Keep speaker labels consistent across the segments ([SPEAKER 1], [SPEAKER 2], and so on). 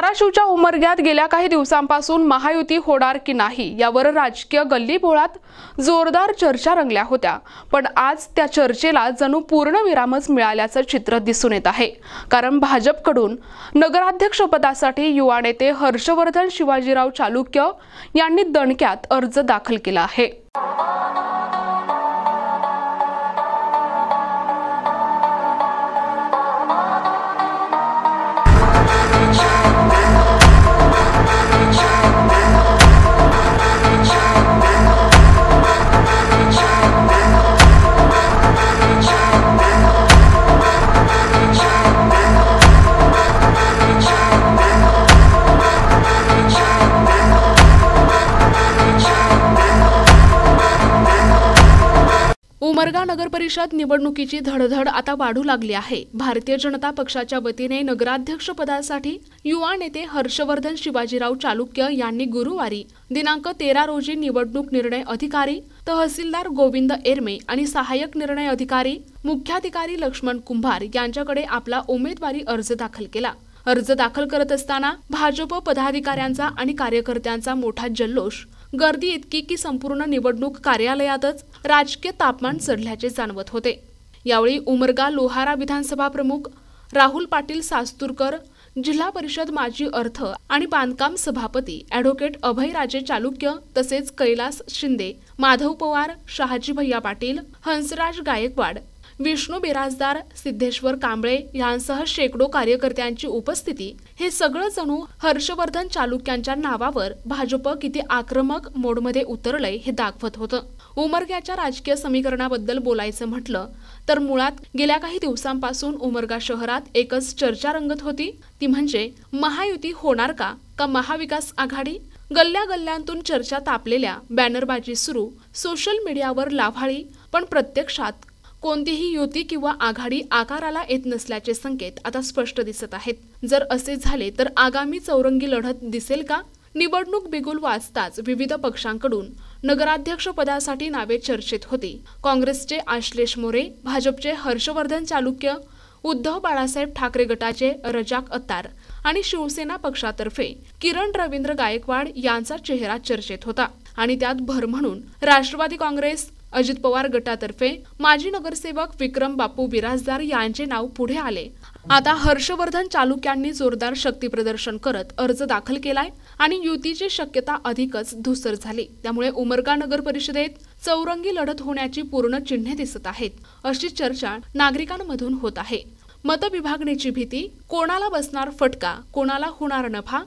[SPEAKER 1] धाराशिवच्या उमरग्यात गेल्या काही दिवसांपासून महायुती होणार की नाही यावर राजकीय गल्लीबोळात जोरदार चर्चा रंगल्या होत्या। पण आज त्या चर्चेला जणू पूर्णविरामच मिळाल्याचं चित्र दिसून येत आहे। कारण भाजपकडून नगराध्यक्षपदासाठी युवा नेते हर्षवर्धन शिवाजीराव चालुक्य यांनी दणक्यात अर्ज दाखल केला आहे। उमरगा नगर परिषद निवडणुकीची धडधड आता वाढू लागली आहे। भारतीय जनता पक्षाच्या वतीने नगराध्यक्ष पदासाठी युवा नेते हर्षवर्धन शिवाजीराव चालुक्य यांनी गुरुवारी दिनांक 13 रोजी निवडणूक निर्णय अधिकारी तहसीलदार गोविंद एरमे आणि सहाय्यक निर्णय अधिकारी मुख्याधिकारी लक्ष्मण कुंभार यांच्याकडे आपला उमेदवारी अर्ज दाखल केला। अर्ज दाखल करत असताना भाजप पदाधिकाऱ्यांचा आणि कार्यकर्त्यांचा मोठा जल्लोष, गर्दी इतकी की संपूर्ण निवडणूक कार्यालयातच राजकीय तापमान चढल्याचे जाणवत होते। यावेळी उमरगा लोहारा विधानसभा प्रमुख राहुल पाटील सास्तुरकर, जिल्हा परिषद माजी अर्थ आणि बांधकाम सभापती ॲडव्होकेट अभयराजे चालुक्य तसेच कैलास शिंदे, माधव पवार, शहाजी भैया पाटील, हंसराज गायकवाड, विष्णू बिराजदार, सिद्धेश्वर कांबळे यांसह शेकडो कार्यकर्त्यांची उपस्थिती हे सगळं जणू हर्षवर्धन चालुक्यांच्या नावावर भाजप किती आक्रमक मोडमध्ये उतरलंय हे दाखवत होतं। उमरग्याच्या राजकीय समीकरणाबद्दल बोलायचं म्हटलं तर मुळात गेल्या काही दिवसांपासून उमरगा शहरात एकच चर्चा रंगत होती, ती म्हणजे महायुती होणार का महाविकास आघाडी। गल्ल्या गल्ल्यांतून चर्चा तापलेल्या, बॅनरबाजी सुरू, सोशल मीडियावर लाभाळी, पण प्रत्यक्षात कोणतीही युती किंवा आघाडी आकाराला येत नसल्याचे संकेत आता स्पष्ट दिसत आहेत। जर असे झाले तर आगामी चौरंगी लढत दिसेल का? निवडणूक बिगुल वाजताच विविध पक्षांकडून नगराध्यक्ष पदासाठी नावे चर्चेत होती। काँग्रेसचे आश्लेष मोरे, भाजपचे हर्षवर्धन चालुक्य, उद्धव बाळासाहेब ठाकरे गटाचे रजाक अत्तार आणि शिवसेना पक्षातर्फे किरण रवींद्र गायकवाड यांचा चेहरा चर्चेत होता। आणि त्यात भर म्हणून राष्ट्रवादी काँग्रेस, अजित पवार गटातर्फे माजी नगरसेवक विक्रम बापू बिराजदार यांचे नाव पुढे आले। आता हर्षवर्धन चालुक्यांनी जोरदार शक्ती प्रदर्शन करत अर्ज दाखल केलाय आणि युतीची शक्यता अधिकच धूसर झाली। त्यामुळे उमरगा नगर परिषदेत चौरंगी लढत होण्याची पूर्ण चिन्हे दिसत आहेत, अशी चर्चा नागरिकांमधून होत आहे। मतविभागणीची भीती, कोणाला बसणार फटका, कोणाला होणार नफा?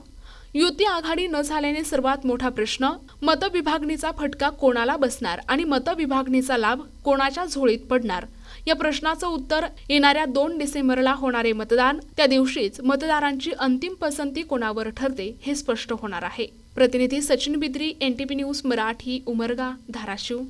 [SPEAKER 1] युती आघाडी न झाल्याने सर्वात मोठा प्रश्न, मतविभागणीचा फटका कोणाला बसणार आणि मतविभागणीचा लाभ कोणाच्या झोळीत पडणार? या प्रश्नाचं उत्तर येणाऱ्या 2 डिसेंबरला होणारे मतदान, त्या दिवशीच मतदारांची अंतिम पसंती कोणावर ठरते हे स्पष्ट होणार आहे। प्रतिनिधी सचिन बिद्री, NTP न्यूज मराठी, उमरगा, धाराशिव।